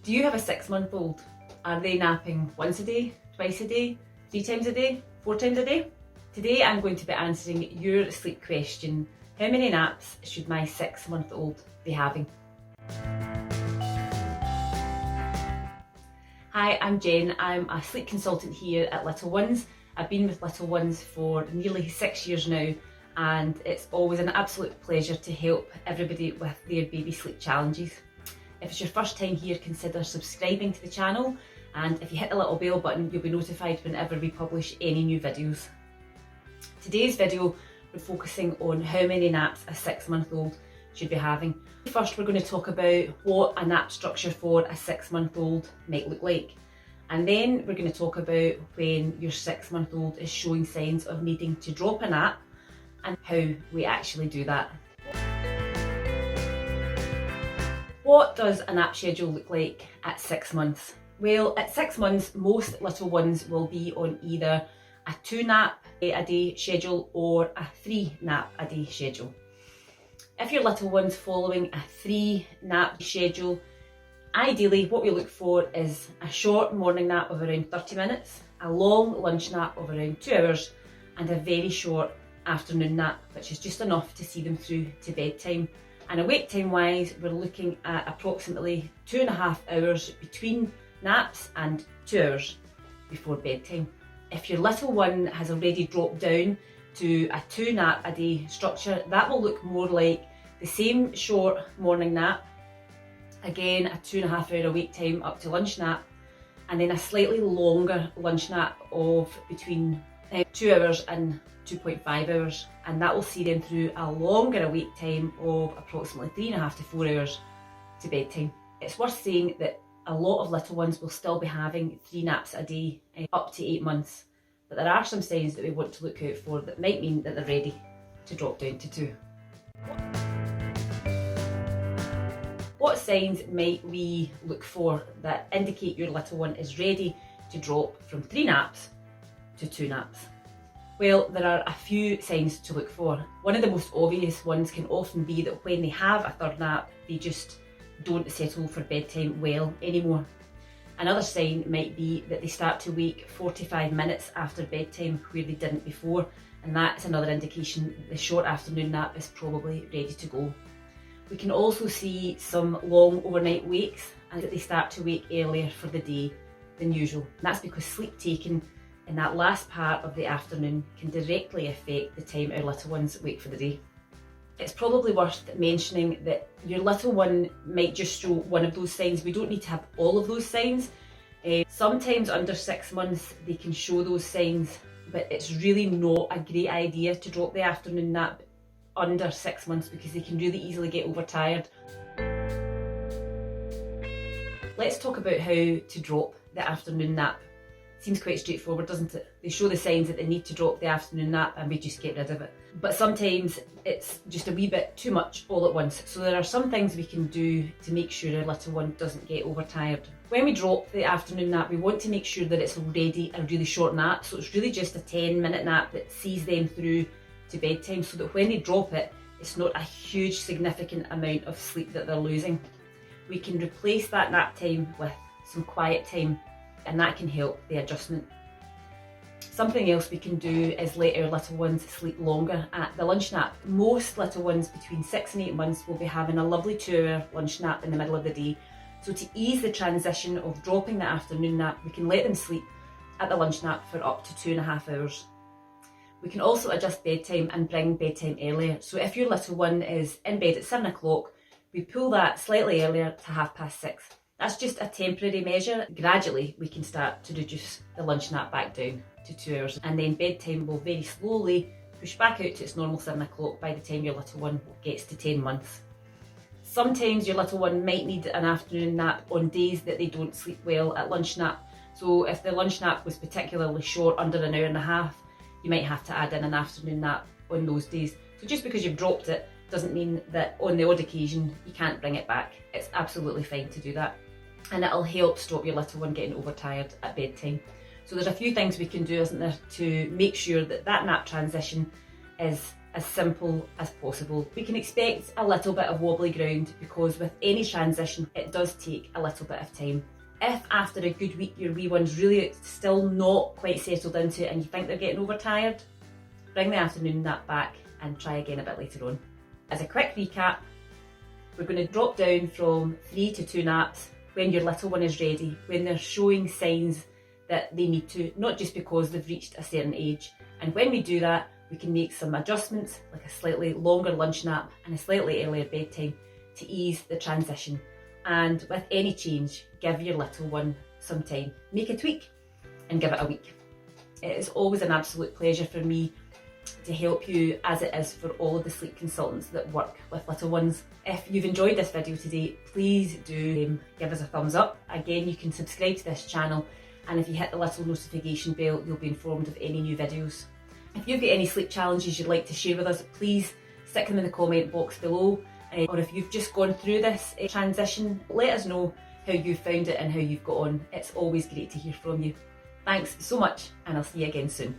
Do you have a 6-month-old? Are they napping once a day, twice a day, 3 times a day, 4 times a day? Today I'm going to be answering your sleep question: how many naps should my 6-month-old be having? Hi, I'm Jen. I'm a sleep consultant here at Little Ones. I've been with Little Ones for nearly 6 years now, and it's always an absolute pleasure to help everybody with their baby sleep challenges. If it's your first time here, consider subscribing to the channel, and if you hit the little bell button, you'll be notified whenever we publish any new videos. Today's video, we're focusing on how many naps a 6-month-old should be having. First, we're going to talk about what a nap structure for a 6-month-old might look like. And then we're going to talk about when your 6-month-old is showing signs of needing to drop a nap and how we actually do that. What does a nap schedule look like at 6 months? Well, at 6 months, most little ones will be on either a 2-nap a day schedule or a 3-nap a day schedule. If your little one's following a 3-nap schedule, ideally what we look for is a short morning nap of around 30 minutes, a long lunch nap of around 2 hours, and a very short afternoon nap, which is just enough to see them through to bedtime. And awake time wise, we're looking at approximately 2.5 hours between naps and 2 hours before bedtime. If your little one has already dropped down to a 2-nap a day structure, that will look more like the same short morning nap, again a 2.5 hour awake time up to lunch nap, and then a slightly longer lunch nap of between 2 hours and 2.5 hours, and that will see them through a longer awake time of approximately 3.5 to 4 hours to bedtime. It's worth saying that a lot of little ones will still be having 3 naps a day up to 8 months, but there are some signs that we want to look out for that might mean that they're ready to drop down to 2. What signs might we look for that indicate your little one is ready to drop from 3 naps to 2 naps? Well, there are a few signs to look for. One of the most obvious ones can often be that when they have a 3rd nap, they just don't settle for bedtime well anymore. Another sign might be that they start to wake 45 minutes after bedtime where they didn't before, and that's another indication that the short afternoon nap is probably ready to go. We can also see some long overnight wakes and that they start to wake earlier for the day than usual. And that's because sleep taken in that last part of the afternoon can directly affect the time our little ones wake for the day. It's probably worth mentioning that your little one might just show one of those signs. We don't need to have all of those signs. Sometimes under 6 months they can show those signs, but it's really not a great idea to drop the afternoon nap under 6 months because they can really easily get overtired. Let's talk about how to drop the afternoon nap. Seems quite straightforward, doesn't it? They show the signs that they need to drop the afternoon nap and we just get rid of it. But sometimes it's just a wee bit too much all at once. So there are some things we can do to make sure our little one doesn't get overtired. When we drop the afternoon nap, we want to make sure that it's already a really short nap. So it's really just a 10-minute nap that sees them through to bedtime, so that when they drop it, it's not a huge significant amount of sleep that they're losing. We can replace that nap time with some quiet time, and that can help the adjustment. Something else we can do is let our little ones sleep longer at the lunch nap. Most little ones between 6 and 8 months will be having a lovely 2-hour lunch nap in the middle of the day. So to ease the transition of dropping the afternoon nap, we can let them sleep at the lunch nap for up to 2.5 hours. We can also adjust bedtime and bring bedtime earlier. So if your little one is in bed at 7 o'clock, we pull that slightly earlier to 6:30. That's just a temporary measure. Gradually, we can start to reduce the lunch nap back down to 2 hours, and then bedtime will very slowly push back out to its normal 7 o'clock by the time your little one gets to 10 months. Sometimes your little one might need an afternoon nap on days that they don't sleep well at lunch nap. So if the lunch nap was particularly short, under an hour and a half, you might have to add in an afternoon nap on those days. So just because you've dropped it doesn't mean that on the odd occasion you can't bring it back. It's absolutely fine to do that, and it'll help stop your little one getting overtired at bedtime. So there's a few things we can do, isn't there, to make sure that that nap transition is as simple as possible. We can expect a little bit of wobbly ground because with any transition it does take a little bit of time. If after a good week your wee one's really still not quite settled into it and you think they're getting overtired, bring the afternoon nap back and try again a bit later on. As a quick recap, we're going to drop down from 3 to 2 naps when your little one is ready, when they're showing signs that they need to, not just because they've reached a certain age. And when we do that, we can make some adjustments like a slightly longer lunch nap and a slightly earlier bedtime to ease the transition. And with any change, give your little one some time. Make a tweak and give it a week. It is always an absolute pleasure for me to help you, as it is for all of the sleep consultants that work with little ones. If you've enjoyed this video today, please do give us a thumbs up. Again, you can subscribe to this channel, and if you hit the little notification bell, you'll be informed of any new videos. If you've got any sleep challenges you'd like to share with us, please stick them in the comment box below. Or if you've just gone through this transition, let us know how you found it and how you've got on. It's always great to hear from you. Thanks so much, and I'll see you again soon.